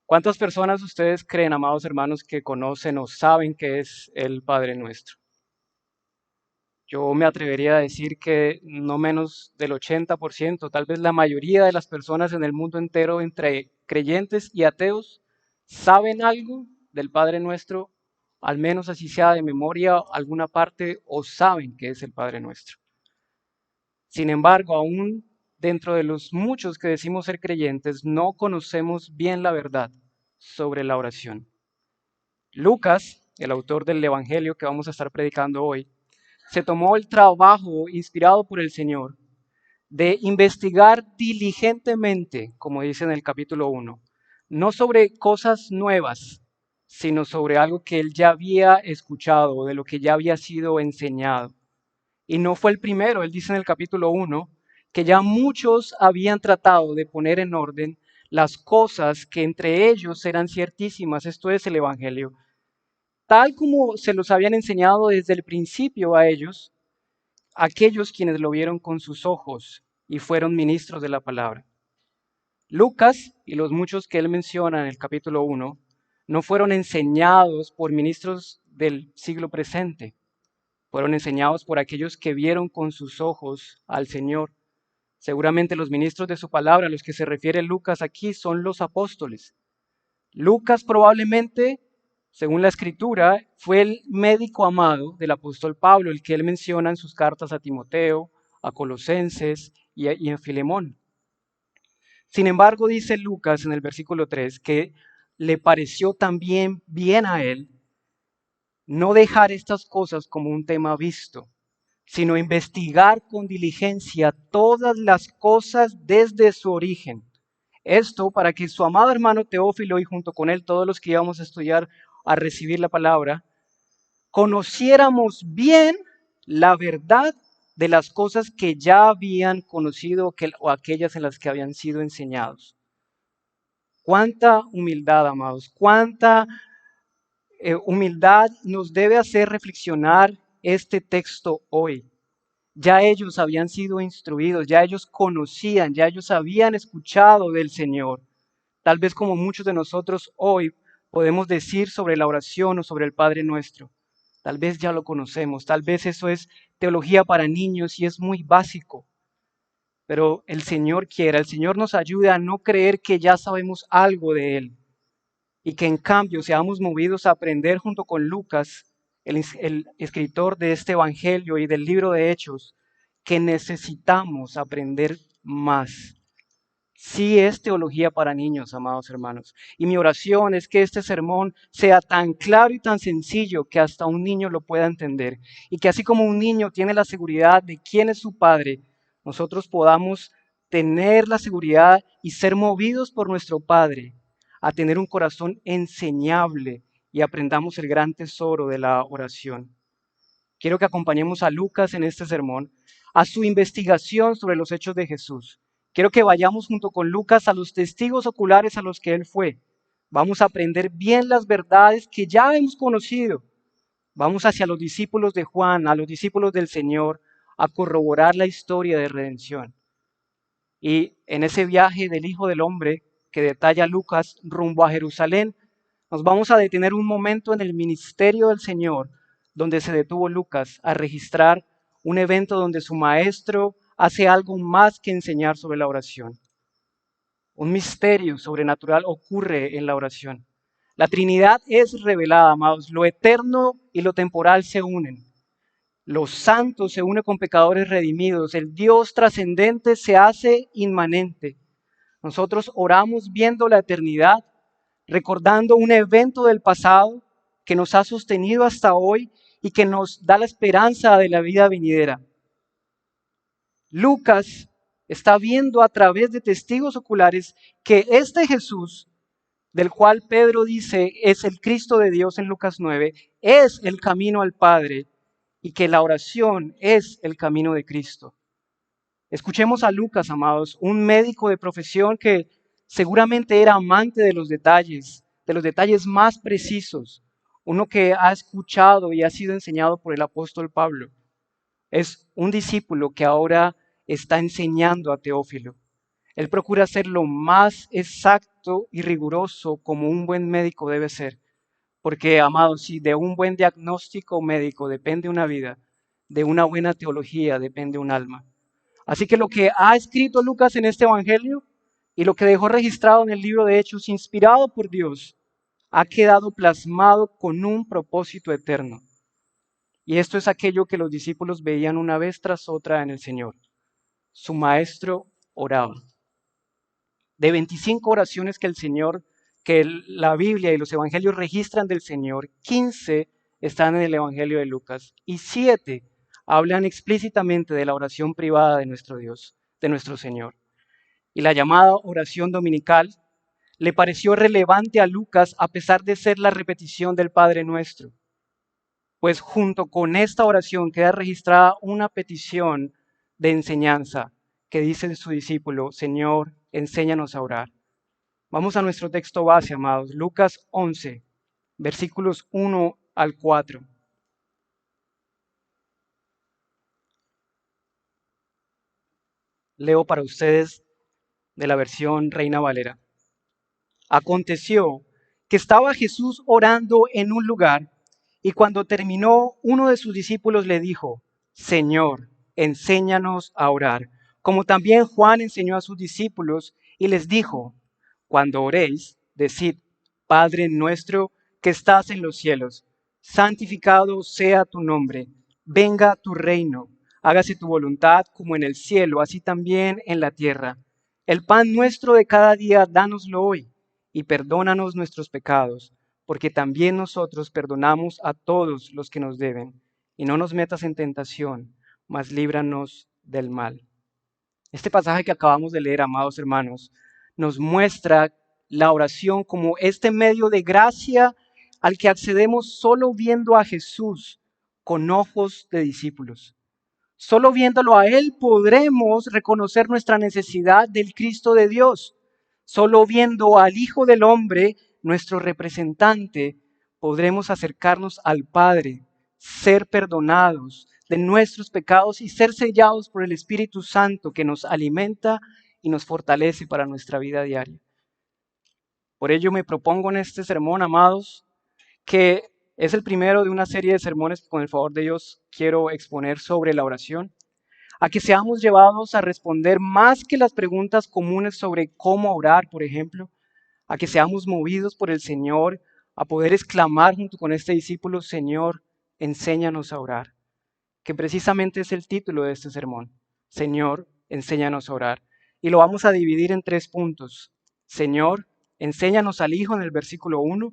¿Cuántas personas ustedes creen, amados hermanos, que conocen o saben qué es el Padre Nuestro? Yo me atrevería a decir que no menos del 80%, tal vez la mayoría de las personas en el mundo entero, entre creyentes y ateos, saben algo del Padre Nuestro, al menos así sea de memoria alguna parte, o saben qué es el Padre Nuestro. Sin embargo, aún dentro de los muchos que decimos ser creyentes, no conocemos bien la verdad sobre la oración. Lucas, el autor del Evangelio que vamos a estar predicando hoy, se tomó el trabajo, inspirado por el Señor, de investigar diligentemente, como dice en el capítulo 1, no sobre cosas nuevas, sino sobre algo que él ya había escuchado, de lo que ya había sido enseñado. Y no fue el primero, él dice en el capítulo 1 que ya muchos habían tratado de poner en orden las cosas que entre ellos eran ciertísimas. Esto es el Evangelio, tal como se los habían enseñado desde el principio a ellos, aquellos quienes lo vieron con sus ojos y fueron ministros de la palabra. Lucas y los muchos que él menciona en el capítulo 1 no fueron enseñados por ministros del siglo presente, fueron enseñados por aquellos que vieron con sus ojos al Señor. Seguramente los ministros de su palabra a los que se refiere Lucas aquí son los apóstoles. Lucas probablemente, según la escritura, fue el médico amado del apóstol Pablo, el que él menciona en sus cartas a Timoteo, a Colosenses y en Filemón. Sin embargo, dice Lucas en el versículo 3 que le pareció también bien a él no dejar estas cosas como un tema visto, sino investigar con diligencia todas las cosas desde su origen. Esto para que su amado hermano Teófilo y junto con él todos los que íbamos a estudiar, a recibir la palabra, conociéramos bien la verdad de las cosas que ya habían conocido o aquellas en las que habían sido enseñados. Cuánta humildad, amados, cuánta humildad nos debe hacer reflexionar este texto hoy. Ya ellos habían sido instruidos, ya ellos conocían, ya ellos habían escuchado del Señor. Tal vez como muchos de nosotros hoy podemos decir sobre la oración o sobre el Padre Nuestro. Tal vez ya lo conocemos, tal vez eso es teología para niños y es muy básico. Pero el Señor quiera, el Señor nos ayuda a no creer que ya sabemos algo de Él y que en cambio seamos movidos a aprender junto con Lucas, el escritor de este Evangelio y del libro de Hechos, que necesitamos aprender más. Sí es teología para niños, amados hermanos. Y mi oración es que este sermón sea tan claro y tan sencillo que hasta un niño lo pueda entender. Y que así como un niño tiene la seguridad de quién es su padre, nosotros podamos tener la seguridad y ser movidos por nuestro Padre a tener un corazón enseñable y aprendamos el gran tesoro de la oración. Quiero que acompañemos a Lucas en este sermón, a su investigación sobre los hechos de Jesús. Quiero que vayamos junto con Lucas a los testigos oculares a los que él fue. Vamos a aprender bien las verdades que ya hemos conocido. Vamos hacia los discípulos de Juan, a los discípulos del Señor, a corroborar la historia de redención. Y en ese viaje del Hijo del Hombre que detalla Lucas rumbo a Jerusalén, nos vamos a detener un momento en el ministerio del Señor, donde se detuvo Lucas a registrar un evento donde su maestro hace algo más que enseñar sobre la oración. Un misterio sobrenatural ocurre en la oración. La Trinidad es revelada, amados. Lo eterno y lo temporal se unen. Los santos se unen con pecadores redimidos. El Dios trascendente se hace inmanente. Nosotros oramos viendo la eternidad, recordando un evento del pasado que nos ha sostenido hasta hoy y que nos da la esperanza de la vida venidera. Lucas está viendo a través de testigos oculares que este Jesús, del cual Pedro dice es el Cristo de Dios en Lucas 9, es el camino al Padre y que la oración es el camino de Cristo. Escuchemos a Lucas, amados, un médico de profesión que seguramente era amante de los detalles más precisos, uno que ha escuchado y ha sido enseñado por el apóstol Pablo. Es un discípulo que ahora está enseñando a Teófilo. Él procura ser lo más exacto y riguroso como un buen médico debe ser. Porque, amados, si de un buen diagnóstico médico depende una vida, de una buena teología depende un alma. Así que lo que ha escrito Lucas en este Evangelio y lo que dejó registrado en el libro de Hechos, inspirado por Dios, ha quedado plasmado con un propósito eterno. Y esto es aquello que los discípulos veían una vez tras otra en el Señor. Su maestro oraba. De 25 oraciones que el Señor, la Biblia y los evangelios registran del Señor, 15 están en el Evangelio de Lucas y 7 hablan explícitamente de la oración privada de nuestro Dios, de nuestro Señor. Y la llamada oración dominical le pareció relevante a Lucas a pesar de ser la repetición del Padre Nuestro. Pues junto con esta oración queda registrada una petición de enseñanza que dice de su discípulo: Señor, enséñanos a orar. Vamos a nuestro texto base, amados, Lucas 11, versículos 1 al 4. Leo para ustedes de la versión Reina Valera. Aconteció que estaba Jesús orando en un lugar, y cuando terminó, uno de sus discípulos le dijo: Señor, enséñanos a orar, como también Juan enseñó a sus discípulos y les dijo: cuando oréis, decid: Padre nuestro que estás en los cielos, santificado sea tu nombre, venga tu reino, hágase tu voluntad como en el cielo, así también en la tierra. El pan nuestro de cada día, dánoslo hoy, y perdónanos nuestros pecados, porque también nosotros perdonamos a todos los que nos deben, y no nos metas en tentación, mas líbranos del mal. Este pasaje que acabamos de leer, amados hermanos, nos muestra la oración como este medio de gracia al que accedemos solo viendo a Jesús con ojos de discípulos. Solo viéndolo a Él podremos reconocer nuestra necesidad del Cristo de Dios. Solo viendo al Hijo del Hombre, nuestro representante, podremos acercarnos al Padre, ser perdonados de nuestros pecados y ser sellados por el Espíritu Santo que nos alimenta y nos fortalece para nuestra vida diaria. Por ello me propongo en este sermón, amados, que es el primero de una serie de sermones que con el favor de Dios quiero exponer sobre la oración, a que seamos llevados a responder más que las preguntas comunes sobre cómo orar, por ejemplo, a que seamos movidos por el Señor, a poder exclamar junto con este discípulo: Señor, enséñanos a orar, que precisamente es el título de este sermón. Señor, enséñanos a orar. Y lo vamos a dividir en 3 puntos. Señor, enséñanos al Hijo en el versículo 1.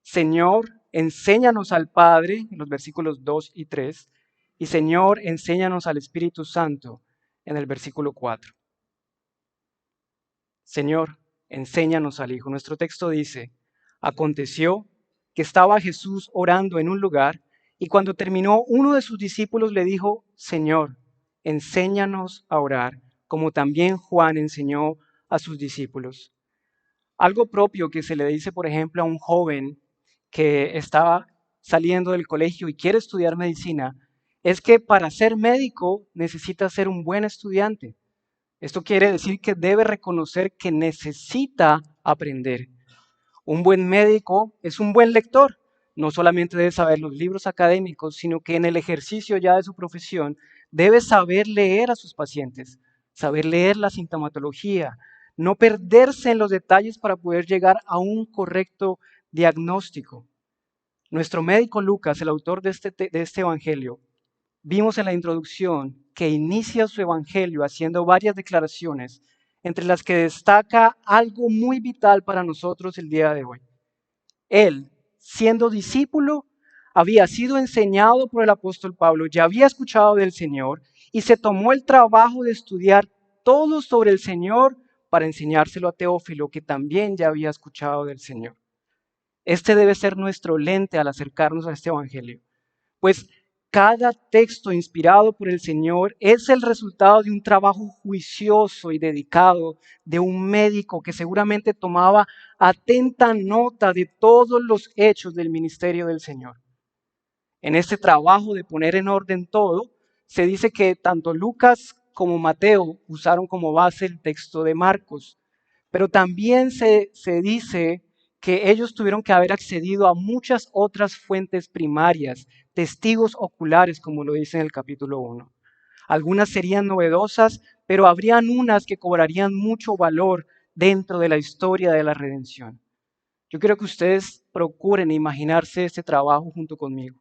Señor, enséñanos al Padre en los versículos 2 y 3. Y Señor, enséñanos al Espíritu Santo en el versículo 4. Señor, enséñanos al Hijo. Nuestro texto dice: aconteció que estaba Jesús orando en un lugar, y cuando terminó, uno de sus discípulos le dijo: Señor, enséñanos a orar, como también Juan enseñó a sus discípulos. Algo propio que se le dice, por ejemplo, a un joven que estaba saliendo del colegio y quiere estudiar medicina, es que para ser médico necesita ser un buen estudiante. Esto quiere decir que debe reconocer que necesita aprender. Un buen médico es un buen lector. No solamente debe saber los libros académicos, sino que en el ejercicio ya de su profesión debe saber leer a sus pacientes, saber leer la sintomatología, no perderse en los detalles para poder llegar a un correcto diagnóstico. Nuestro médico Lucas, el autor de este evangelio, vimos en la introducción que inicia su evangelio haciendo varias declaraciones, entre las que destaca algo muy vital para nosotros el día de hoy. Él, siendo discípulo, había sido enseñado por el apóstol Pablo, ya había escuchado del Señor y se tomó el trabajo de estudiar todo sobre el Señor para enseñárselo a Teófilo, que también ya había escuchado del Señor. Este debe ser nuestro lente al acercarnos a este evangelio, pues cada texto inspirado por el Señor es el resultado de un trabajo juicioso y dedicado de un médico que seguramente tomaba atenta nota de todos los hechos del ministerio del Señor. En este trabajo de poner en orden todo, se dice que tanto Lucas como Mateo usaron como base el texto de Marcos, pero también se dice que ellos tuvieron que haber accedido a muchas otras fuentes primarias, testigos oculares, como lo dice en el capítulo 1. Algunas serían novedosas, pero habrían unas que cobrarían mucho valor dentro de la historia de la redención. Yo quiero que ustedes procuren imaginarse este trabajo junto conmigo.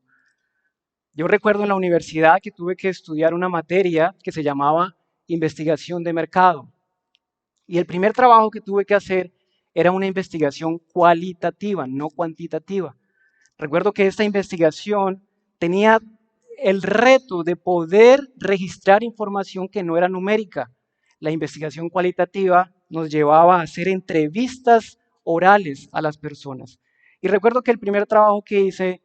Yo recuerdo en la universidad que tuve que estudiar una materia que se llamaba investigación de mercado. Y el primer trabajo que tuve que hacer era una investigación cualitativa, no cuantitativa. Recuerdo que esta investigación tenía el reto de poder registrar información que no era numérica. La investigación cualitativa nos llevaba a hacer entrevistas orales a las personas. Y recuerdo que el primer trabajo que hice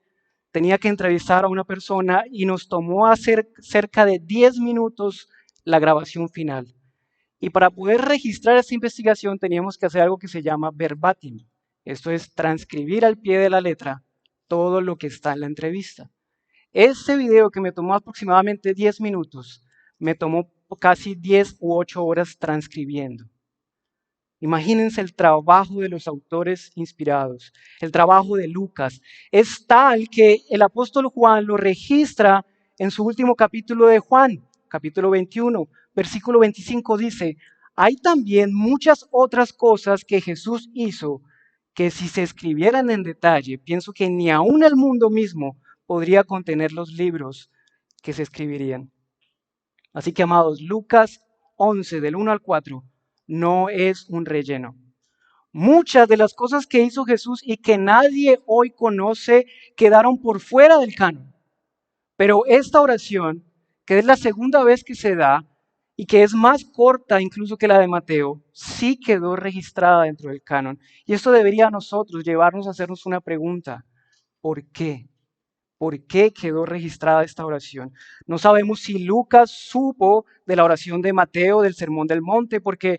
tenía que entrevistar a una persona y nos tomó hacer cerca de 10 minutos la grabación final. Y para poder registrar esta investigación teníamos que hacer algo que se llama verbatim. Esto es transcribir al pie de la letra todo lo que está en la entrevista. Ese video que me tomó aproximadamente 10 minutos, me tomó casi 10 u 8 horas transcribiendo. Imagínense el trabajo de los autores inspirados, el trabajo de Lucas. Es tal que el apóstol Juan lo registra en su último capítulo de Juan, capítulo 21, versículo 25 dice, hay también muchas otras cosas que Jesús hizo que si se escribieran en detalle, pienso que ni aún el mundo mismo podría contener los libros que se escribirían. Así que, amados, Lucas 11, del 1 al 4, no es un relleno. Muchas de las cosas que hizo Jesús y que nadie hoy conoce quedaron por fuera del canon. Pero esta oración, que es la segunda vez que se da y que es más corta incluso que la de Mateo, sí quedó registrada dentro del canon. Y esto debería a nosotros llevarnos a hacernos una pregunta. ¿Por qué? ¿Por qué quedó registrada esta oración? No sabemos si Lucas supo de la oración de Mateo del Sermón del Monte, porque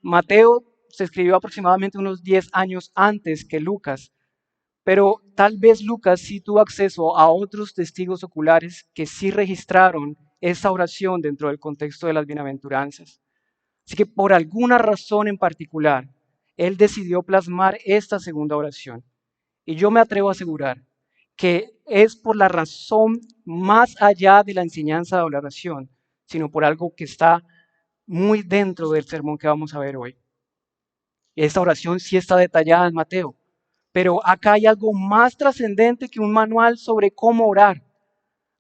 Mateo se escribió aproximadamente unos 10 años antes que Lucas. Pero tal vez Lucas sí tuvo acceso a otros testigos oculares que sí registraron esa oración dentro del contexto de las bienaventuranzas. Así que por alguna razón en particular, él decidió plasmar esta segunda oración. Y yo me atrevo a asegurar que es por la razón más allá de la enseñanza de la oración, sino por algo que está muy dentro del sermón que vamos a ver hoy. Esta oración sí está detallada en Mateo, pero acá hay algo más trascendente que un manual sobre cómo orar.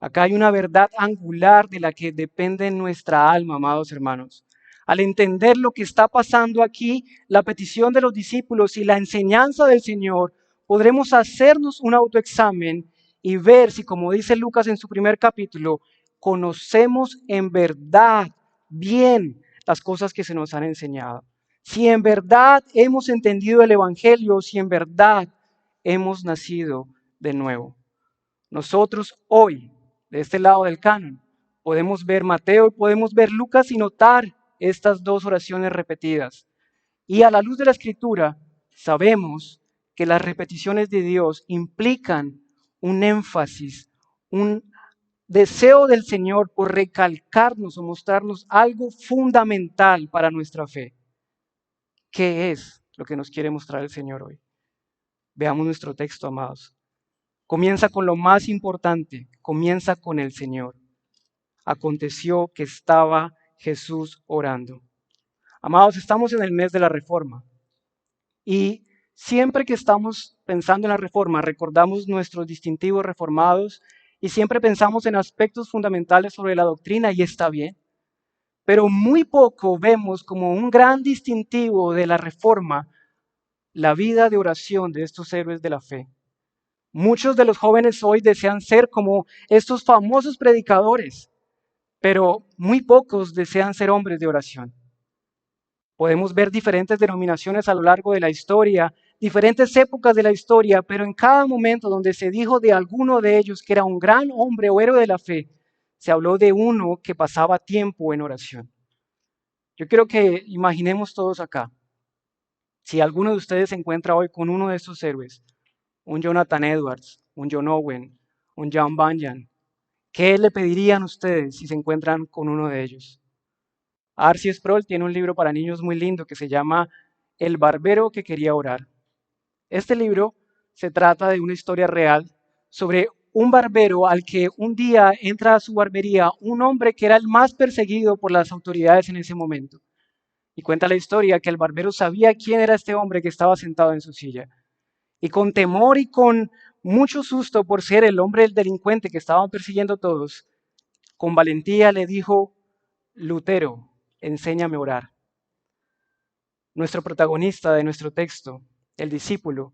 Acá hay una verdad angular de la que depende nuestra alma, amados hermanos. Al entender lo que está pasando aquí, la petición de los discípulos y la enseñanza del Señor, podremos hacernos un autoexamen y ver si, como dice Lucas en su primer capítulo, conocemos en verdad bien las cosas que se nos han enseñado. Si en verdad hemos entendido el Evangelio, si en verdad hemos nacido de nuevo. Nosotros hoy, de este lado del canon, podemos ver Mateo y podemos ver Lucas y notar estas dos oraciones repetidas. Y a la luz de la Escritura, sabemos que las repeticiones de Dios implican un énfasis, un deseo del Señor por recalcarnos o mostrarnos algo fundamental para nuestra fe. ¿Qué es lo que nos quiere mostrar el Señor hoy? Veamos nuestro texto, amados. Comienza con lo más importante, comienza con el Señor. Aconteció que estaba Jesús orando. Amados, estamos en el mes de la Reforma y siempre que estamos pensando en la Reforma recordamos nuestros distintivos reformados y siempre pensamos en aspectos fundamentales sobre la doctrina y está bien, pero muy poco vemos como un gran distintivo de la Reforma la vida de oración de estos héroes de la fe. Muchos de los jóvenes hoy desean ser como estos famosos predicadores, pero muy pocos desean ser hombres de oración. Podemos ver diferentes denominaciones a lo largo de la historia, diferentes épocas de la historia, pero en cada momento donde se dijo de alguno de ellos que era un gran hombre o héroe de la fe, se habló de uno que pasaba tiempo en oración. Yo quiero que imaginemos todos acá, si alguno de ustedes se encuentra hoy con uno de estos héroes, un Jonathan Edwards, un John Owen, un John Bunyan, ¿qué le pedirían ustedes si se encuentran con uno de ellos? R.C. Sproul tiene un libro para niños muy lindo que se llama El barbero que quería orar. Este libro se trata de una historia real sobre un barbero al que un día entra a su barbería un hombre que era el más perseguido por las autoridades en ese momento. Y cuenta la historia que el barbero sabía quién era este hombre que estaba sentado en su silla. Y con temor y con mucho susto por ser el hombre del delincuente que estaban persiguiendo todos, con valentía le dijo: Lutero, enséñame a orar. Nuestro protagonista de nuestro texto, el discípulo,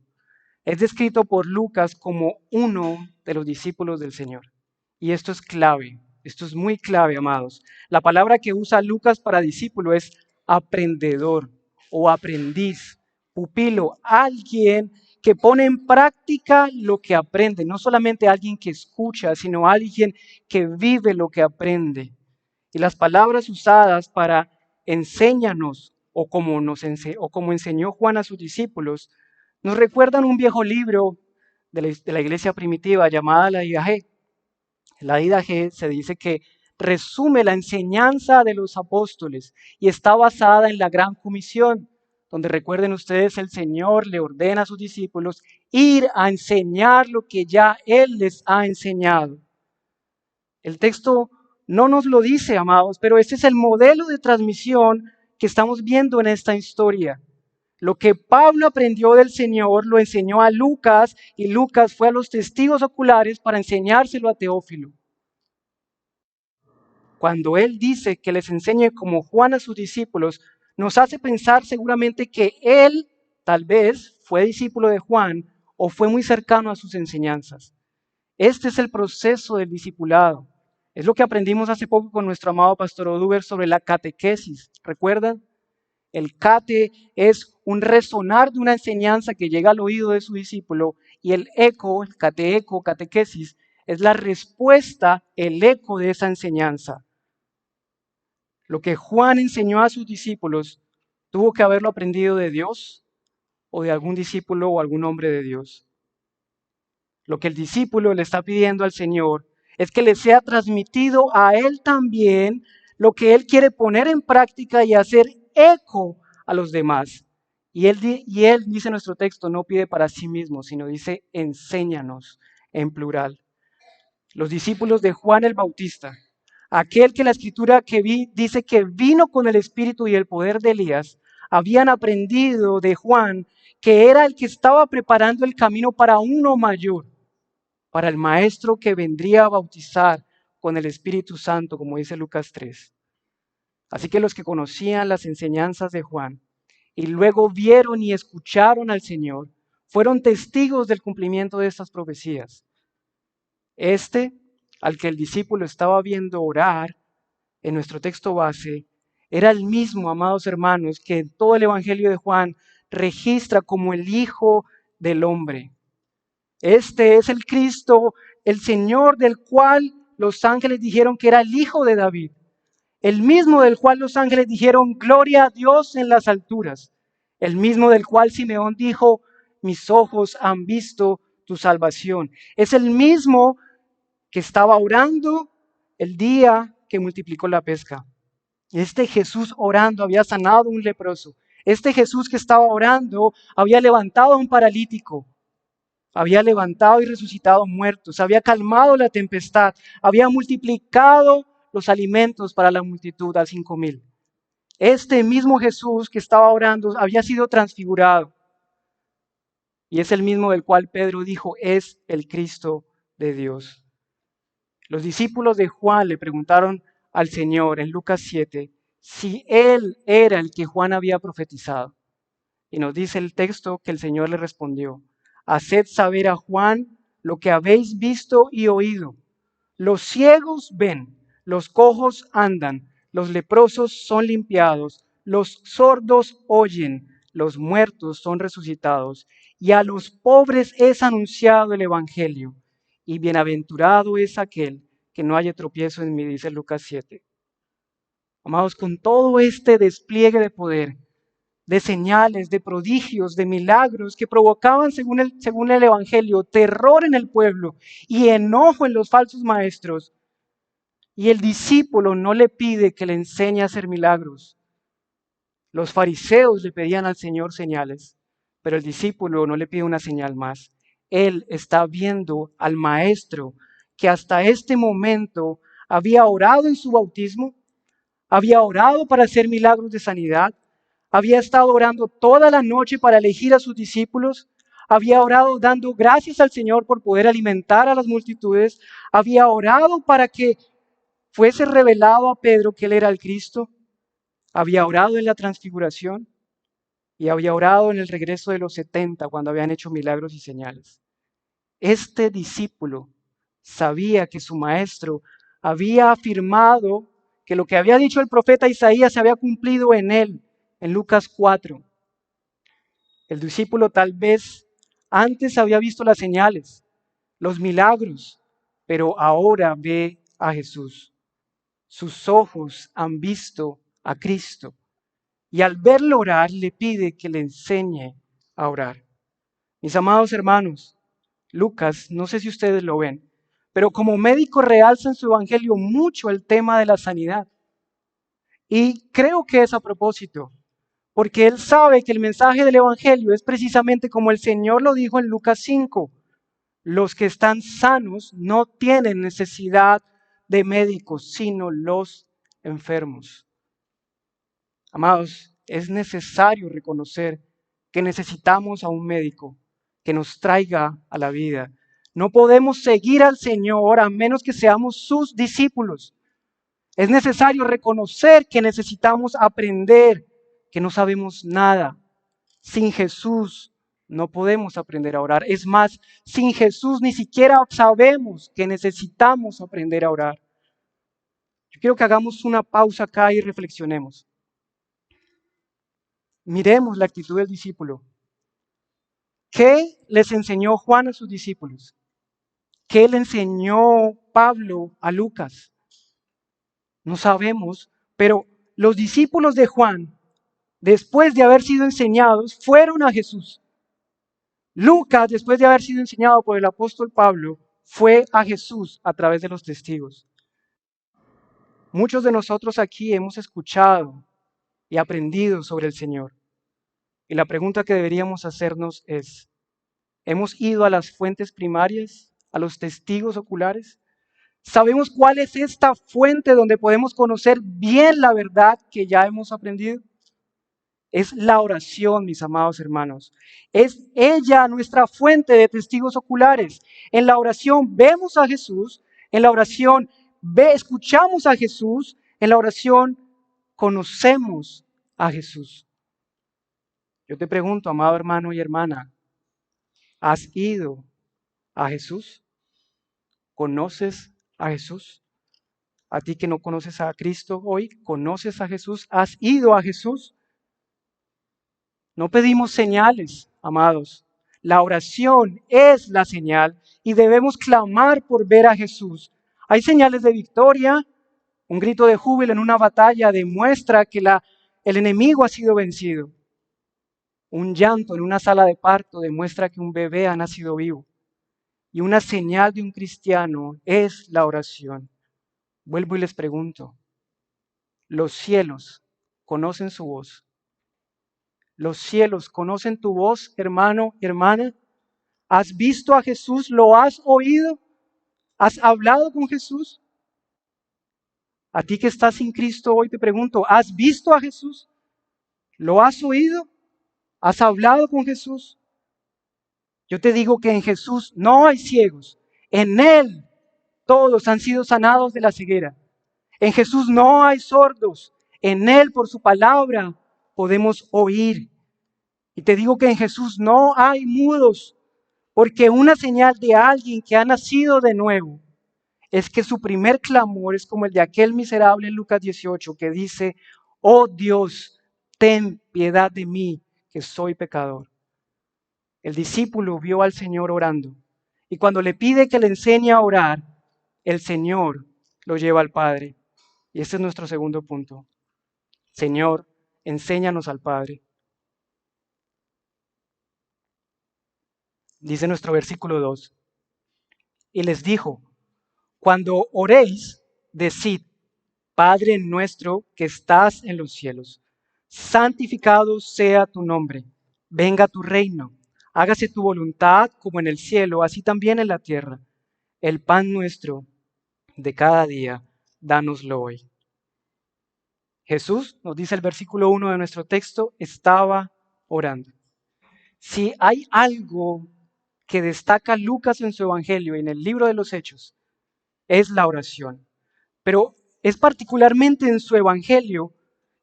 es descrito por Lucas como uno de los discípulos del Señor. Y esto es clave, esto es muy clave, amados. La palabra que usa Lucas para discípulo es aprendedor o aprendiz, pupilo, alguien que pone en práctica lo que aprende, no solamente alguien que escucha, sino alguien que vive lo que aprende. Y las palabras usadas para enséñanos o como enseñó Juan a sus discípulos, nos recuerdan un viejo libro de la iglesia primitiva llamada la Didache. La Didache se dice que resume la enseñanza de los apóstoles y está basada en la Gran Comisión, donde recuerden ustedes el Señor le ordena a sus discípulos ir a enseñar lo que ya Él les ha enseñado. El texto no nos lo dice, amados, pero este es el modelo de transmisión que estamos viendo en esta historia. Lo que Pablo aprendió del Señor lo enseñó a Lucas y Lucas fue a los testigos oculares para enseñárselo a Teófilo. Cuando él dice que les enseñe como Juan a sus discípulos, nos hace pensar seguramente que él tal vez fue discípulo de Juan o fue muy cercano a sus enseñanzas. Este es el proceso del discipulado. Es lo que aprendimos hace poco con nuestro amado pastor Oduber sobre la catequesis. ¿Recuerdan? El cate es un resonar de una enseñanza que llega al oído de su discípulo y el eco, el cateeco, catequesis, es la respuesta, el eco de esa enseñanza. Lo que Juan enseñó a sus discípulos, ¿tuvo que haberlo aprendido de Dios o de algún discípulo o algún hombre de Dios? Lo que el discípulo le está pidiendo al Señor es que le sea transmitido a él también lo que él quiere poner en práctica y hacer eco a los demás. Y él, dice nuestro texto, no pide para sí mismo, sino dice enséñanos en plural. Los discípulos de Juan el Bautista, aquel que la escritura dice que vino con el espíritu y el poder de Elías, habían aprendido de Juan que era el que estaba preparando el camino para uno mayor, para el maestro que vendría a bautizar con el Espíritu Santo, como dice Lucas 3. Así que los que conocían las enseñanzas de Juan y luego vieron y escucharon al Señor, fueron testigos del cumplimiento de estas profecías. Este, al que el discípulo estaba viendo orar en nuestro texto base, era el mismo, amados hermanos, que en todo el Evangelio de Juan registra como el Hijo del Hombre. Este es el Cristo, el Señor del cual los ángeles dijeron que era el Hijo de David. El mismo del cual los ángeles dijeron, gloria a Dios en las alturas. El mismo del cual Simeón dijo, mis ojos han visto tu salvación. Es el mismo que estaba orando el día que multiplicó la pesca. Este Jesús orando había sanado a un leproso. Este Jesús que estaba orando había levantado a un paralítico. Había levantado y resucitado muertos, había calmado la tempestad, había multiplicado los alimentos para la multitud al 5,000. Este mismo Jesús que estaba orando había sido transfigurado. Y es el mismo del cual Pedro dijo, es el Cristo de Dios. Los discípulos de Juan le preguntaron al Señor en Lucas 7 si él era el que Juan había profetizado. Y nos dice el texto que el Señor le respondió, haced saber a Juan lo que habéis visto y oído. Los ciegos ven, los cojos andan, los leprosos son limpiados, los sordos oyen, los muertos son resucitados, y a los pobres es anunciado el Evangelio. Y bienaventurado es aquel que no haya tropiezo en mí, dice Lucas 7. Amados, con todo este despliegue de poder, de señales, de prodigios, de milagros que provocaban, según el Evangelio, terror en el pueblo y enojo en los falsos maestros, Y el discípulo no le pide que le enseñe a hacer milagros. Los fariseos le pedían al Señor señales, pero el discípulo no le pide una señal más. Él está viendo al maestro que hasta este momento había orado en su bautismo, había orado para hacer milagros de sanidad, había estado orando toda la noche para elegir a sus discípulos, había orado dando gracias al Señor por poder alimentar a las multitudes, había orado para que fuese revelado a Pedro que él era el Cristo, había orado en la transfiguración y había orado en el regreso de los 70 cuando habían hecho milagros y señales. Este discípulo sabía que su maestro había afirmado que lo que había dicho el profeta Isaías se había cumplido en él, en Lucas 4. El discípulo tal vez antes había visto las señales, los milagros, pero ahora ve a Jesús. Sus ojos han visto a Cristo y al verlo orar le pide que le enseñe a orar. Mis amados hermanos, Lucas, no sé si ustedes lo ven, pero como médico realza en su evangelio mucho el tema de la sanidad. Y creo que es a propósito, porque él sabe que el mensaje del evangelio es precisamente como el Señor lo dijo en Lucas 5. Los que están sanos no tienen necesidad de médicos, sino los enfermos. Amados, es necesario reconocer que necesitamos a un médico que nos traiga a la vida. No podemos seguir al Señor a menos que seamos sus discípulos. Es necesario reconocer que necesitamos aprender, que no sabemos nada. Sin Jesús no podemos aprender a orar. Es más, sin Jesús ni siquiera sabemos que necesitamos aprender a orar. Yo quiero que hagamos una pausa acá y reflexionemos. Miremos la actitud del discípulo. ¿Qué les enseñó Juan a sus discípulos? ¿Qué le enseñó Pablo a Lucas? No sabemos, pero los discípulos de Juan, después de haber sido enseñados, fueron a Jesús. Lucas, después de haber sido enseñado por el apóstol Pablo, fue a Jesús a través de los testigos. Muchos de nosotros aquí hemos escuchado y aprendido sobre el Señor. Y la pregunta que deberíamos hacernos es, ¿hemos ido a las fuentes primarias, a los testigos oculares? ¿Sabemos cuál es esta fuente donde podemos conocer bien la verdad que ya hemos aprendido? Es la oración, mis amados hermanos. Es ella nuestra fuente de testigos oculares. En la oración vemos a Jesús, en la oración escuchamos a Jesús, en la oración conocemos a Jesús. Yo te pregunto, amado hermano y hermana, ¿has ido a Jesús? ¿Conoces a Jesús? A ti que no conoces a Cristo hoy, ¿conoces a Jesús? ¿Has ido a Jesús? No pedimos señales, amados. La oración es la señal y debemos clamar por ver a Jesús. Hay señales de victoria. Un grito de júbilo en una batalla demuestra que el enemigo ha sido vencido. Un llanto en una sala de parto demuestra que un bebé ha nacido vivo. Y una señal de un cristiano es la oración. Vuelvo y les pregunto, ¿los cielos conocen su voz? ¿Los cielos conocen tu voz, hermano y hermana? ¿Has visto a Jesús? ¿Lo has oído? ¿Has hablado con Jesús? A ti que estás sin Cristo hoy te pregunto, ¿has visto a Jesús? ¿Lo has oído? ¿Has hablado con Jesús? Yo te digo que en Jesús no hay ciegos. En Él todos han sido sanados de la ceguera. En Jesús no hay sordos. En Él, por su palabra, podemos oír. Y te digo que en Jesús no hay mudos, porque una señal de alguien que ha nacido de nuevo es que su primer clamor es como el de aquel miserable en Lucas 18 que dice, oh Dios, ten piedad de mí, que soy pecador. El discípulo vio al Señor orando y cuando le pide que le enseñe a orar, el Señor lo lleva al Padre. Y este es nuestro segundo punto. Señor, enséñanos al Padre. Dice nuestro versículo 2. Y les dijo, cuando oréis, decid, Padre nuestro que estás en los cielos, santificado sea tu nombre, venga tu reino, hágase tu voluntad como en el cielo, así también en la tierra. El pan nuestro de cada día, dánoslo hoy. Jesús, nos dice el versículo 1 de nuestro texto, estaba orando. Si hay algo que destaca Lucas en su Evangelio y en el libro de los Hechos, es la oración. Pero es particularmente en su Evangelio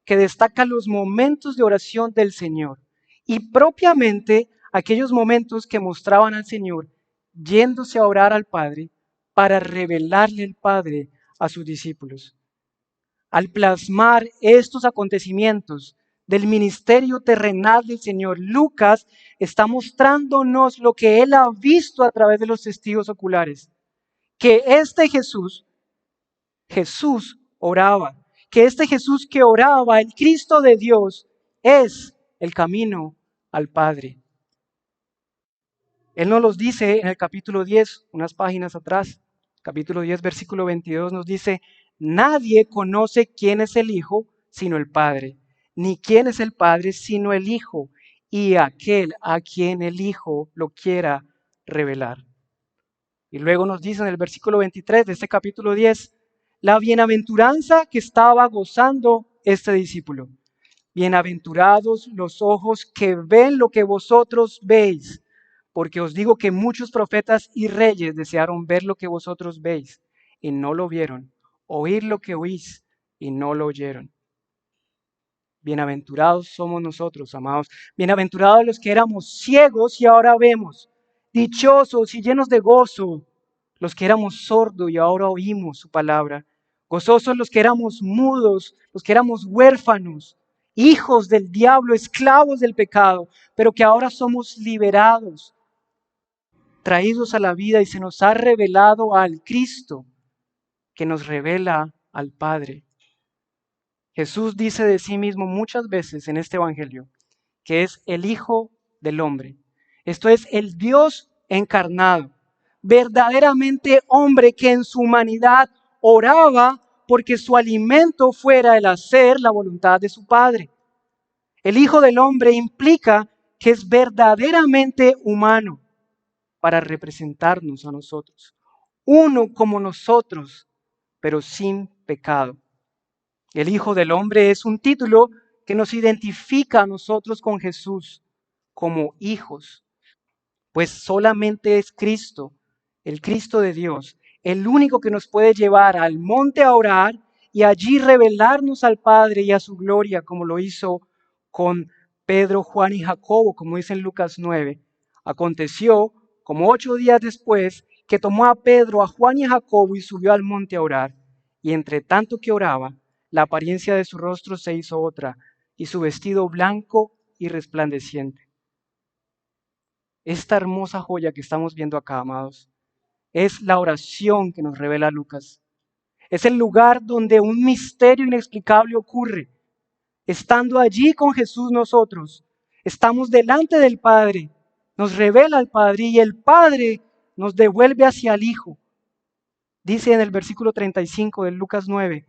que destaca los momentos de oración del Señor y propiamente aquellos momentos que mostraban al Señor yéndose a orar al Padre para revelarle el Padre a sus discípulos. Al plasmar estos acontecimientos del ministerio terrenal del Señor, Lucas está mostrándonos lo que él ha visto a través de los testigos oculares, que este Jesús oraba, que este Jesús que oraba, el Cristo de Dios, es el camino al Padre. Él nos los dice en el capítulo 10, unas páginas atrás, capítulo 10, versículo 22, nos dice, nadie conoce quién es el Hijo sino el Padre, ni quién es el Padre sino el Hijo, y aquel a quien el Hijo lo quiera revelar. Y luego nos dice en el versículo 23 de este capítulo 10, la bienaventuranza que estaba gozando este discípulo. Bienaventurados los ojos que ven lo que vosotros veis, porque os digo que muchos profetas y reyes desearon ver lo que vosotros veis y no lo vieron, oír lo que oís y no lo oyeron. Bienaventurados somos nosotros, amados. Bienaventurados los que éramos ciegos y ahora vemos. Dichosos y llenos de gozo los que éramos sordos y ahora oímos su palabra. Gozosos los que éramos mudos, los que éramos huérfanos, hijos del diablo, esclavos del pecado, pero que ahora somos liberados, traídos a la vida y se nos ha revelado al Cristo que nos revela al Padre. Jesús dice de sí mismo muchas veces en este Evangelio que es el Hijo del Hombre. Esto es el Dios encarnado, verdaderamente hombre que en su humanidad oraba porque su alimento fuera el hacer la voluntad de su Padre. El Hijo del Hombre implica que es verdaderamente humano para representarnos a nosotros. Uno como nosotros, pero sin pecado. El Hijo del Hombre es un título que nos identifica a nosotros con Jesús como hijos, pues solamente es Cristo, el Cristo de Dios, el único que nos puede llevar al monte a orar y allí revelarnos al Padre y a su gloria, como lo hizo con Pedro, Juan y Jacobo, como dice en Lucas 9. Aconteció, como 8 días después, que tomó a Pedro, a Juan y a Jacobo y subió al monte a orar. Y entre tanto que oraba, la apariencia de su rostro se hizo otra, y su vestido blanco y resplandeciente. Esta hermosa joya que estamos viendo acá, amados, es la oración que nos revela Lucas. Es el lugar donde un misterio inexplicable ocurre. Estando allí con Jesús nosotros, estamos delante del Padre, nos revela al Padre y el Padre nos devuelve hacia el Hijo. Dice en el versículo 35 de Lucas 9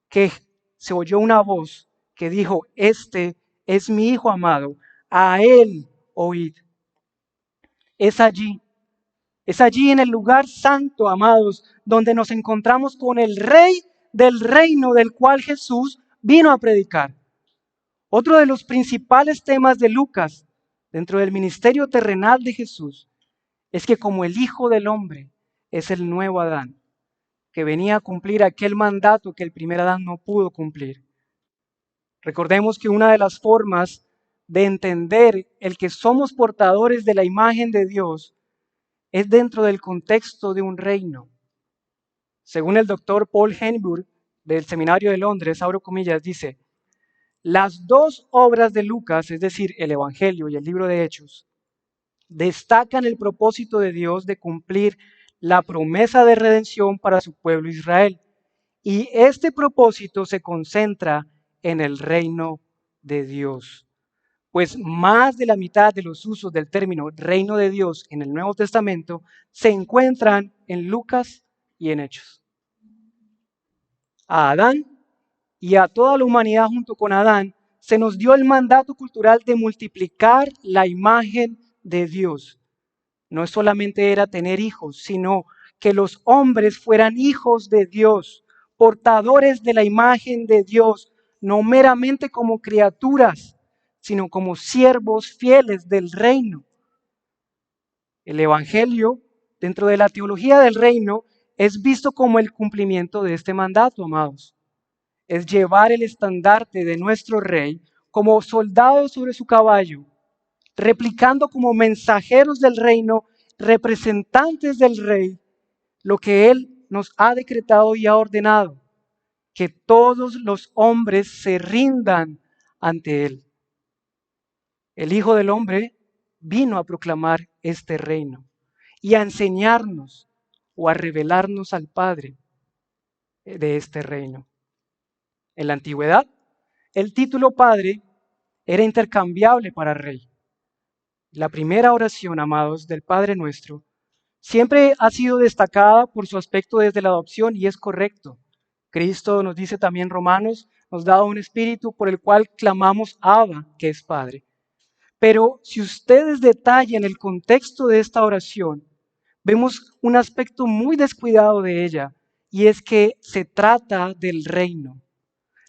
que se oyó una voz que dijo, este es mi Hijo amado, a Él oíd. Es allí en el lugar santo, amados, donde nos encontramos con el Rey del reino del cual Jesús vino a predicar. Otro de los principales temas de Lucas dentro del ministerio terrenal de Jesús es que como el Hijo del Hombre es el nuevo Adán, que venía a cumplir aquel mandato que el primer Adán no pudo cumplir. Recordemos que una de las formas de entender el que somos portadores de la imagen de Dios es dentro del contexto de un reino. Según el doctor Paul Henburg del Seminario de Londres, abro comillas, dice, las dos obras de Lucas, es decir, el Evangelio y el libro de Hechos, destacan el propósito de Dios de cumplir la promesa de redención para su pueblo Israel. Y este propósito se concentra en el reino de Dios. Pues más de la mitad de los usos del término reino de Dios en el Nuevo Testamento se encuentran en Lucas y en Hechos. A Adán y a toda la humanidad junto con Adán, se nos dio el mandato cultural de multiplicar la imagen de Dios. No solamente era tener hijos, sino que los hombres fueran hijos de Dios, portadores de la imagen de Dios, no meramente como criaturas, sino como siervos fieles del reino. El Evangelio, dentro de la teología del reino, es visto como el cumplimiento de este mandato, amados. Es llevar el estandarte de nuestro Rey como soldados sobre su caballo, replicando como mensajeros del reino, representantes del Rey, lo que Él nos ha decretado y ha ordenado, que todos los hombres se rindan ante Él. El Hijo del Hombre vino a proclamar este reino y a enseñarnos o a revelarnos al Padre de este reino. En la antigüedad, el título Padre era intercambiable para Rey. La primera oración, amados, del Padre Nuestro, siempre ha sido destacada por su aspecto desde la adopción y es correcto. Cristo nos dice también Romanos, nos da un espíritu por el cual clamamos Abba, que es Padre. Pero si ustedes detallan el contexto de esta oración, vemos un aspecto muy descuidado de ella y es que se trata del reino.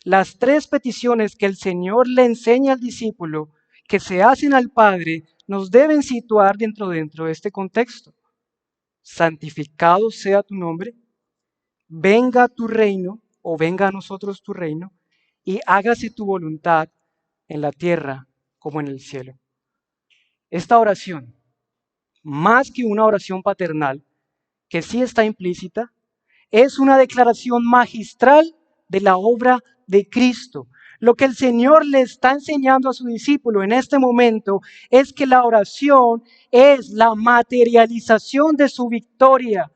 Las tres peticiones que el Señor le enseña al discípulo, que se hacen al Padre, nos deben situar dentro de este contexto. Santificado sea tu nombre, venga tu reino o venga a nosotros tu reino y hágase tu voluntad en la tierra como en el cielo. Esta oración, más que una oración paternal, que sí está implícita, es una declaración magistral de la obra de Cristo. Lo que el Señor le está enseñando a su discípulo en este momento es que la oración es la materialización de su victoria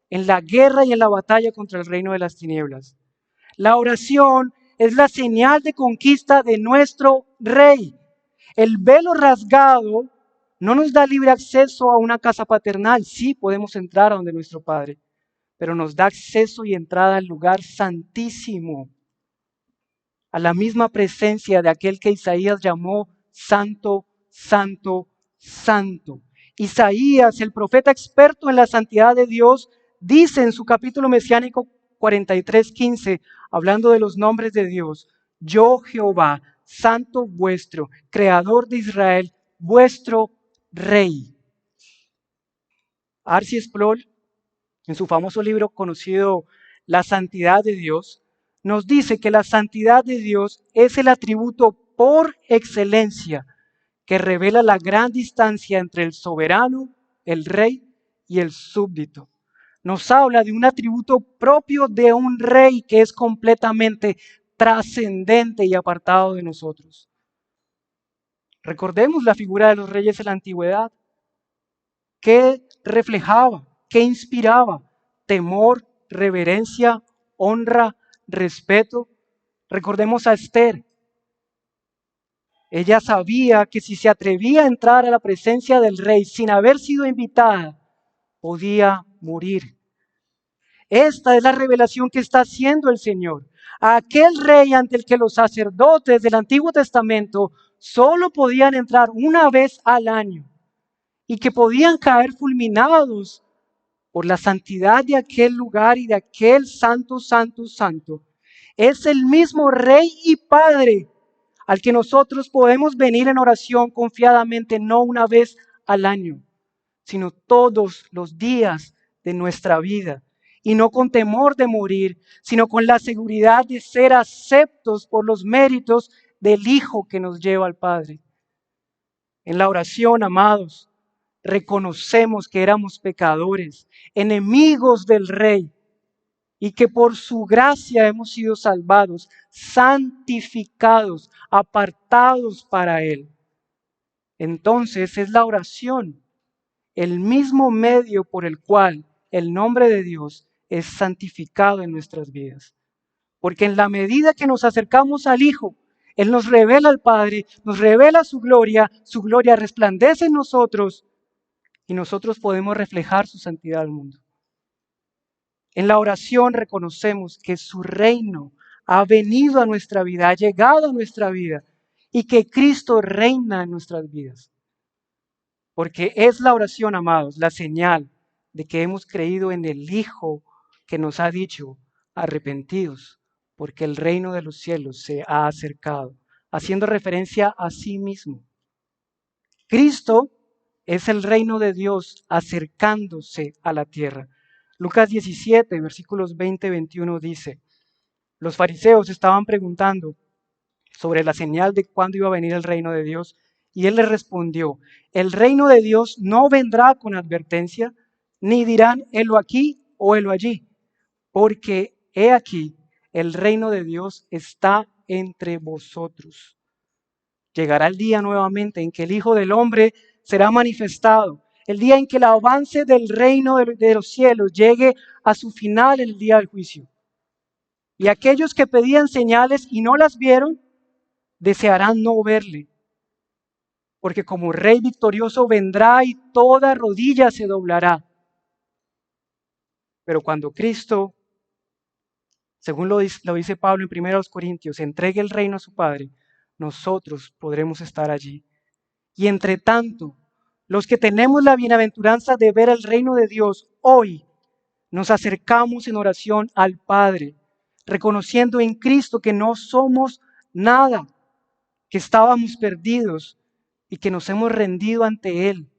en la guerra y en la batalla contra el reino de las tinieblas. La oración es la señal de conquista de nuestro Rey. El velo rasgado no nos da libre acceso a una casa paternal. Sí podemos entrar a donde nuestro Padre, pero nos da acceso y entrada al lugar santísimo, a la misma presencia de aquel que Isaías llamó Santo, Santo, Santo. Isaías, el profeta experto en la santidad de Dios, dice en su capítulo mesiánico 43:15, hablando de los nombres de Dios: yo Jehová, Santo vuestro, Creador de Israel, vuestro Rey. R.C. Sproul, en su famoso libro conocido La Santidad de Dios, nos dice que la santidad de Dios es el atributo por excelencia que revela la gran distancia entre el soberano, el rey y el súbdito. Nos habla de un atributo propio de un rey que es completamente trascendente y apartado de nosotros. Recordemos la figura de los reyes en la antigüedad. ¿Qué reflejaba? ¿Qué inspiraba? Temor, reverencia, honra, respeto. Recordemos a Esther. Ella sabía que si se atrevía a entrar a la presencia del rey sin haber sido invitada, podía morir. Esta es la revelación que está haciendo el Señor. A aquel rey ante el que los sacerdotes del Antiguo Testamento solo podían entrar una vez al año y que podían caer fulminados por la santidad de aquel lugar y de aquel santo, santo, santo. Es el mismo Rey y Padre al que nosotros podemos venir en oración confiadamente, no una vez al año, sino todos los días de nuestra vida. Y no con temor de morir, sino con la seguridad de ser aceptos por los méritos del Hijo que nos lleva al Padre. En la oración, amados, reconocemos que éramos pecadores, enemigos del Rey, y que por su gracia hemos sido salvados, santificados, apartados para Él. Entonces es la oración el mismo medio por el cual el nombre de Dios es santificado en nuestras vidas. Porque en la medida que nos acercamos al Hijo, Él nos revela al Padre, nos revela su gloria resplandece en nosotros y nosotros podemos reflejar su santidad al mundo. En la oración reconocemos que su reino ha venido a nuestra vida, ha llegado a nuestra vida y que Cristo reina en nuestras vidas. Porque es la oración, amados, la señal de que hemos creído en el Hijo que nos ha dicho, arrepentidos, porque el reino de los cielos se ha acercado, haciendo referencia a sí mismo. Cristo es el reino de Dios acercándose a la tierra. Lucas 17, versículos 20 y 21 dice, los fariseos estaban preguntando sobre la señal de cuándo iba a venir el reino de Dios, y él les respondió, el reino de Dios no vendrá con advertencia, ni dirán, helo aquí o helo allí, porque he aquí, el reino de Dios está entre vosotros. Llegará el día nuevamente en que el Hijo del Hombre será manifestado, el día en que el avance del reino de los cielos llegue a su final en el día del juicio. Y aquellos que pedían señales y no las vieron, desearán no verle, porque como Rey victorioso vendrá y toda rodilla se doblará. Pero cuando Cristo, según lo dice Pablo en 1 Corintios, entregue el reino a su Padre, nosotros podremos estar allí. Y entre tanto, los que tenemos la bienaventuranza de ver el reino de Dios hoy, nos acercamos en oración al Padre, reconociendo en Cristo que no somos nada, que estábamos perdidos y que nos hemos rendido ante Él,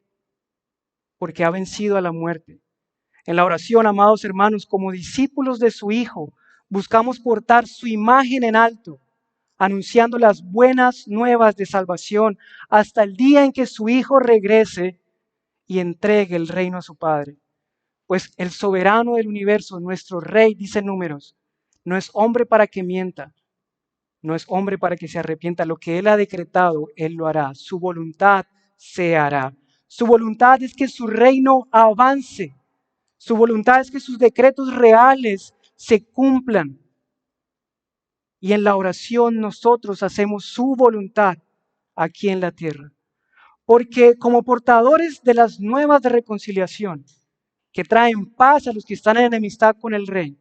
porque ha vencido a la muerte. En la oración, amados hermanos, como discípulos de su Hijo, buscamos portar su imagen en alto, anunciando las buenas nuevas de salvación hasta el día en que su Hijo regrese y entregue el reino a su Padre. Pues el soberano del universo, nuestro Rey, dice Números, no es hombre para que mienta, no es hombre para que se arrepienta. Lo que Él ha decretado, Él lo hará. Su voluntad se hará. Su voluntad es que su reino avance. Su voluntad es que sus decretos reales se cumplan. Y en la oración nosotros hacemos su voluntad aquí en la tierra. Porque como portadores de las nuevas de reconciliación, que traen paz a los que están en enemistad con el Rey,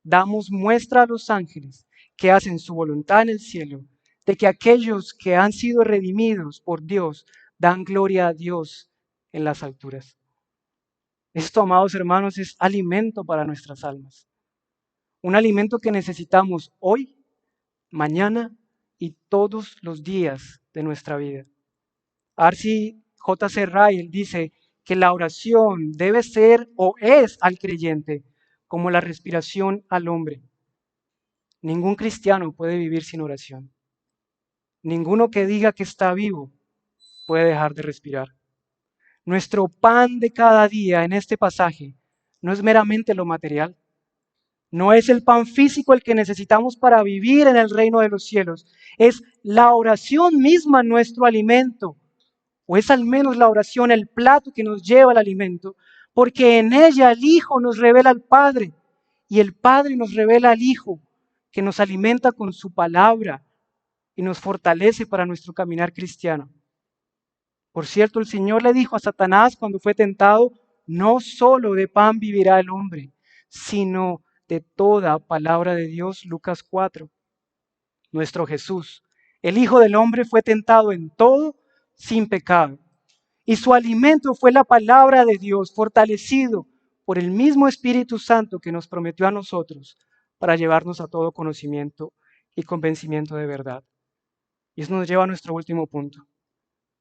damos muestra a los ángeles que hacen su voluntad en el cielo, de que aquellos que han sido redimidos por Dios dan gloria a Dios en las alturas. Esto, amados hermanos, es alimento para nuestras almas. Un alimento que necesitamos hoy, mañana y todos los días de nuestra vida. R.C. J.C. Ryle dice que la oración debe ser o es al creyente como la respiración al hombre. Ningún cristiano puede vivir sin oración. Ninguno que diga que está vivo puede dejar de respirar. Nuestro pan de cada día en este pasaje no es meramente lo material. No es el pan físico el que necesitamos para vivir en el reino de los cielos. Es la oración misma nuestro alimento. O es al menos la oración el plato que nos lleva al alimento. Porque en ella el Hijo nos revela al Padre. Y el Padre nos revela al Hijo, que nos alimenta con su palabra y nos fortalece para nuestro caminar cristiano. Por cierto, el Señor le dijo a Satanás cuando fue tentado, no solo de pan vivirá el hombre, sino de toda palabra de Dios. Lucas 4. Nuestro Jesús, el Hijo del Hombre, fue tentado en todo sin pecado. Y su alimento fue la palabra de Dios, fortalecido por el mismo Espíritu Santo que nos prometió a nosotros para llevarnos a todo conocimiento y convencimiento de verdad. Y eso nos lleva a nuestro último punto.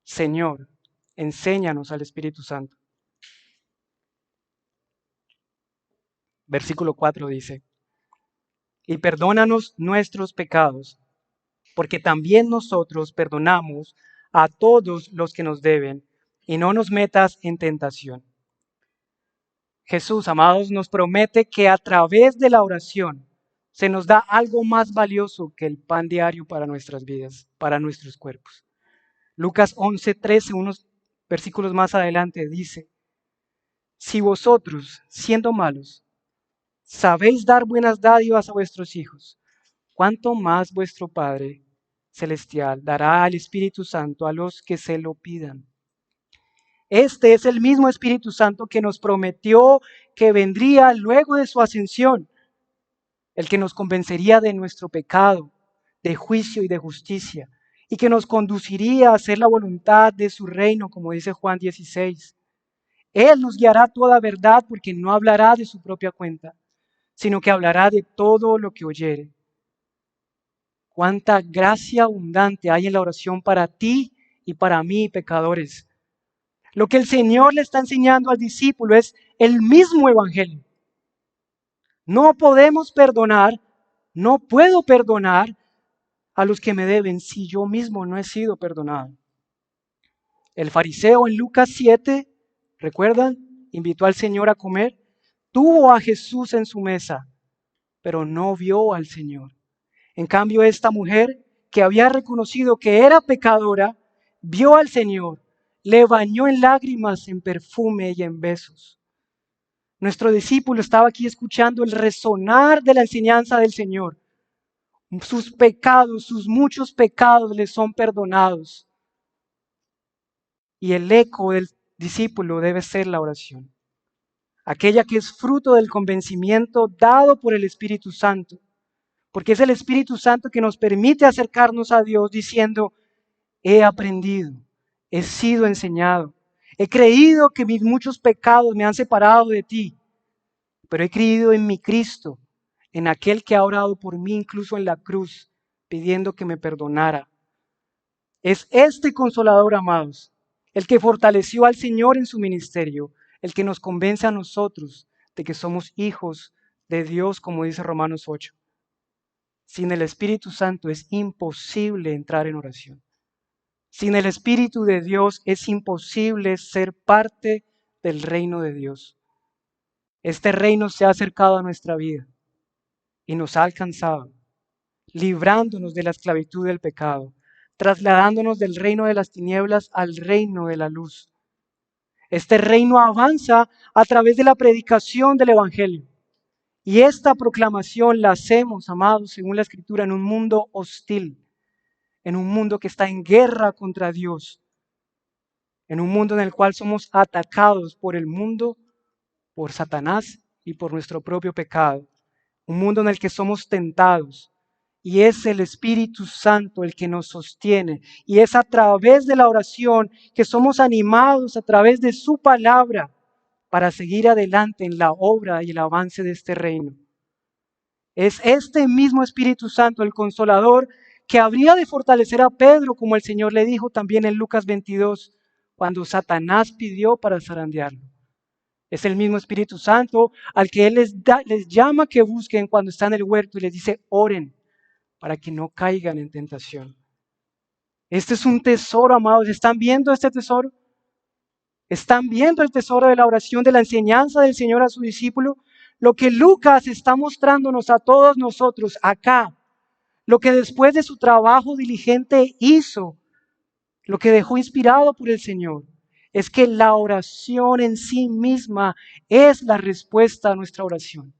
Señor, enséñanos al Espíritu Santo. Versículo 4 dice, y perdónanos nuestros pecados, porque también nosotros perdonamos a todos los que nos deben, y no nos metas en tentación. Jesús, amados, nos promete que a través de la oración se nos da algo más valioso que el pan diario para nuestras vidas, para nuestros cuerpos. Lucas 11:13, unos versículos más adelante, dice, si vosotros, siendo malos, sabéis dar buenas dádivas a vuestros hijos, ¿cuánto más vuestro Padre Celestial dará al Espíritu Santo a los que se lo pidan? Este es el mismo Espíritu Santo que nos prometió que vendría luego de su ascensión, el que nos convencería de nuestro pecado, de juicio y de justicia, y que nos conduciría a hacer la voluntad de su reino, como dice Juan 16. Él nos guiará a toda verdad porque no hablará de su propia cuenta, sino que hablará de todo lo que oyere. Cuánta gracia abundante hay en la oración para ti y para mí, pecadores. Lo que el Señor le está enseñando al discípulo es el mismo evangelio. No podemos perdonar, no puedo perdonar a los que me deben si yo mismo no he sido perdonado. El fariseo en Lucas 7, ¿recuerdan? Invitó al Señor a comer, tuvo a Jesús en su mesa, pero no vio al Señor. En cambio, esta mujer que había reconocido que era pecadora, vio al Señor, le bañó en lágrimas, en perfume y en besos. Nuestro discípulo estaba aquí escuchando el resonar de la enseñanza del Señor. Sus pecados, sus muchos pecados le son perdonados. Y el eco del discípulo debe ser la oración, aquella que es fruto del convencimiento dado por el Espíritu Santo, porque es el Espíritu Santo que nos permite acercarnos a Dios diciendo, he aprendido, he sido enseñado, he creído que mis muchos pecados me han separado de ti, pero he creído en mi Cristo, en aquel que ha orado por mí incluso en la cruz, pidiendo que me perdonara. Es este consolador, amados, el que fortaleció al Señor en su ministerio, el que nos convence a nosotros de que somos hijos de Dios, como dice Romanos 8. Sin el Espíritu Santo es imposible entrar en oración. Sin el Espíritu de Dios es imposible ser parte del reino de Dios. Este reino se ha acercado a nuestra vida y nos ha alcanzado, librándonos de la esclavitud del pecado, trasladándonos del reino de las tinieblas al reino de la luz. Este reino avanza a través de la predicación del Evangelio. Y esta proclamación la hacemos, amados, según la Escritura, en un mundo hostil, en un mundo que está en guerra contra Dios, en un mundo en el cual somos atacados por el mundo, por Satanás y por nuestro propio pecado. Un mundo en el que somos tentados. Y es el Espíritu Santo el que nos sostiene. Y es a través de la oración que somos animados a través de su palabra para seguir adelante en la obra y el avance de este reino. Es este mismo Espíritu Santo, el Consolador, que habría de fortalecer a Pedro, como el Señor le dijo también en Lucas 22, cuando Satanás pidió para zarandearlo. Es el mismo Espíritu Santo al que Él les llama que busquen cuando están en el huerto y les dice, oren para que no caigan en tentación. Este es un tesoro, amados. ¿Están viendo este tesoro? ¿Están viendo el tesoro de la oración, de la enseñanza del Señor a su discípulo? Lo que Lucas está mostrándonos a todos nosotros acá, lo que después de su trabajo diligente hizo, lo que dejó inspirado por el Señor, es que la oración en sí misma es la respuesta a nuestra oración.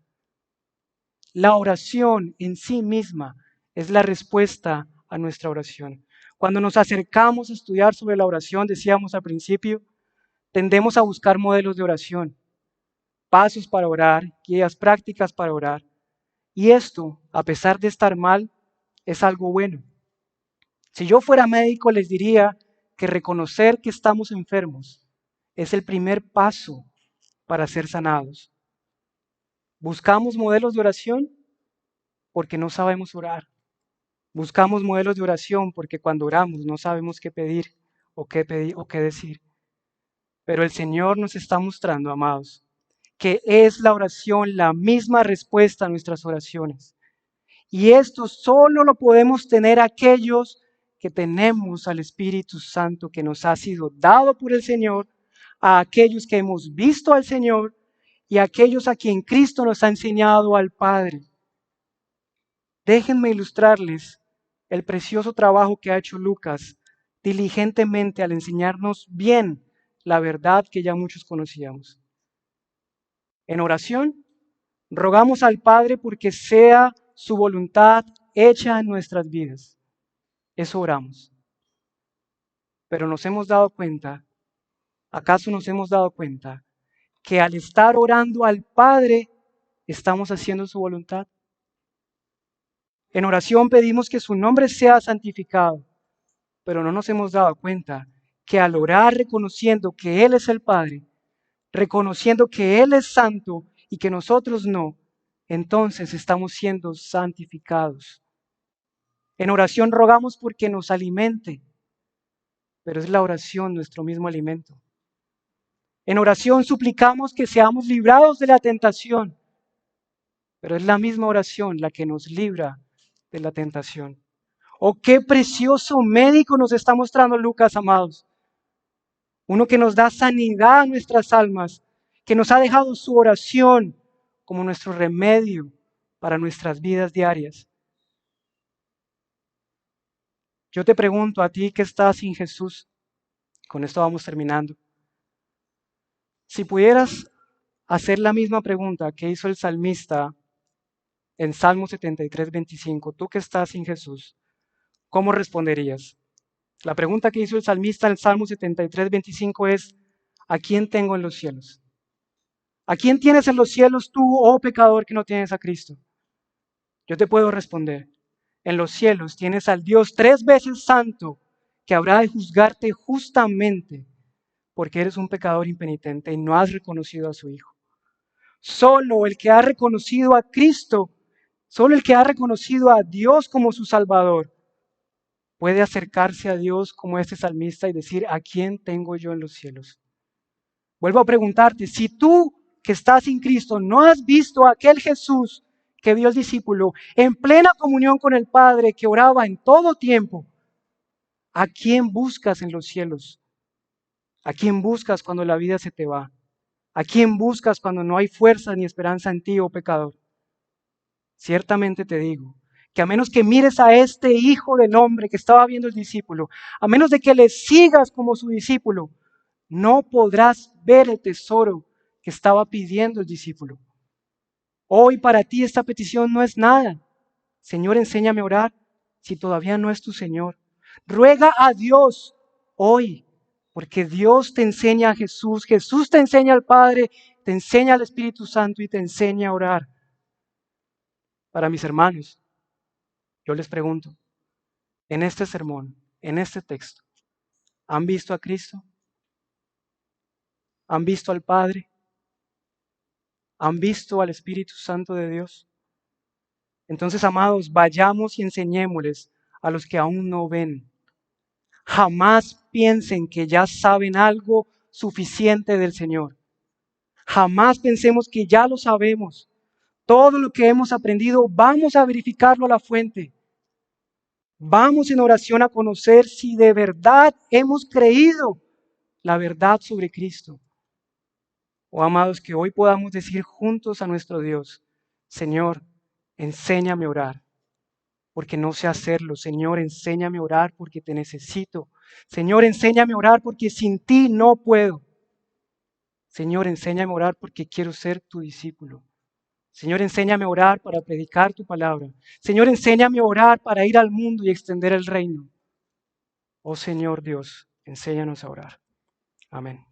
La oración en sí misma es la respuesta a nuestra oración. Cuando nos acercamos a estudiar sobre la oración, decíamos al principio, tendemos a buscar modelos de oración, pasos para orar, guías prácticas para orar. Y esto, a pesar de estar mal, es algo bueno. Si yo fuera médico, les diría que reconocer que estamos enfermos es el primer paso para ser sanados. ¿Buscamos modelos de oración? Porque no sabemos orar. Buscamos modelos de oración porque cuando oramos no sabemos qué pedir o qué decir. Pero el Señor nos está mostrando, amados, que es la oración la misma respuesta a nuestras oraciones. Y esto solo lo podemos tener aquellos que tenemos al Espíritu Santo que nos ha sido dado por el Señor, a aquellos que hemos visto al Señor y a aquellos a quien Cristo nos ha enseñado al Padre. Déjenme ilustrarles el precioso trabajo que ha hecho Lucas diligentemente al enseñarnos bien la verdad que ya muchos conocíamos. En oración, rogamos al Padre porque sea su voluntad hecha en nuestras vidas. Eso oramos. Pero nos hemos dado cuenta ¿Acaso nos hemos dado cuenta que al estar orando al Padre, estamos haciendo su voluntad? En oración pedimos que su nombre sea santificado, pero no nos hemos dado cuenta que al orar reconociendo que Él es el Padre, reconociendo que Él es santo y que nosotros no, entonces estamos siendo santificados. En oración rogamos porque nos alimente, pero es la oración nuestro mismo alimento. En oración suplicamos que seamos librados de la tentación, pero es la misma oración la que nos libra de la tentación. Oh, qué precioso médico nos está mostrando Lucas, amados. Uno que nos da sanidad a nuestras almas, que nos ha dejado su oración como nuestro remedio para nuestras vidas diarias. Yo te pregunto a ti que estás sin Jesús, con esto vamos terminando. Si pudieras hacer la misma pregunta que hizo el salmista en Salmo 73:25, tú que estás sin Jesús, ¿cómo responderías? La pregunta que hizo el salmista en Salmo 73:25 es, ¿a quién tengo en los cielos? ¿A quién tienes en los cielos tú, oh pecador, que no tienes a Cristo? Yo te puedo responder, en los cielos tienes al Dios 3 veces santo, que habrá de juzgarte justamente, porque eres un pecador impenitente y no has reconocido a su Hijo. Solo el que ha reconocido a Cristo, solo el que ha reconocido a Dios como su Salvador, puede acercarse a Dios como este salmista y decir, ¿a quién tengo yo en los cielos? Vuelvo a preguntarte, si tú que estás sin Cristo no has visto a aquel Jesús que vio el discípulo en plena comunión con el Padre, que oraba en todo tiempo, ¿a quién buscas en los cielos? ¿A quién buscas cuando la vida se te va? ¿A quién buscas cuando no hay fuerza ni esperanza en ti, oh pecador? Ciertamente te digo que a menos que mires a este Hijo del Hombre que estaba viendo el discípulo, a menos de que le sigas como su discípulo, no podrás ver el tesoro que estaba pidiendo el discípulo. Hoy para ti esta petición no es nada. Señor, enséñame a orar si todavía no es tu Señor. Ruega a Dios hoy, porque Dios te enseña a Jesús, Jesús te enseña al Padre, te enseña al Espíritu Santo y te enseña a orar. Para mis hermanos, yo les pregunto, en este sermón, en este texto, ¿han visto a Cristo? ¿Han visto al Padre? ¿Han visto al Espíritu Santo de Dios? Entonces, amados, vayamos y enseñémosles a los que aún no ven. Jamás piensen que ya saben algo suficiente del Señor. Jamás pensemos que ya lo sabemos. Todo lo que hemos aprendido, vamos a verificarlo a la fuente. Vamos en oración a conocer si de verdad hemos creído la verdad sobre Cristo. Oh amados, que hoy podamos decir juntos a nuestro Dios, Señor, enséñame a orar, porque no sé hacerlo. Señor, enséñame a orar porque te necesito. Señor, enséñame a orar porque sin ti no puedo. Señor, enséñame a orar porque quiero ser tu discípulo. Señor, enséñame a orar para predicar tu palabra. Señor, enséñame a orar para ir al mundo y extender el reino. Oh Señor Dios, enséñanos a orar. Amén.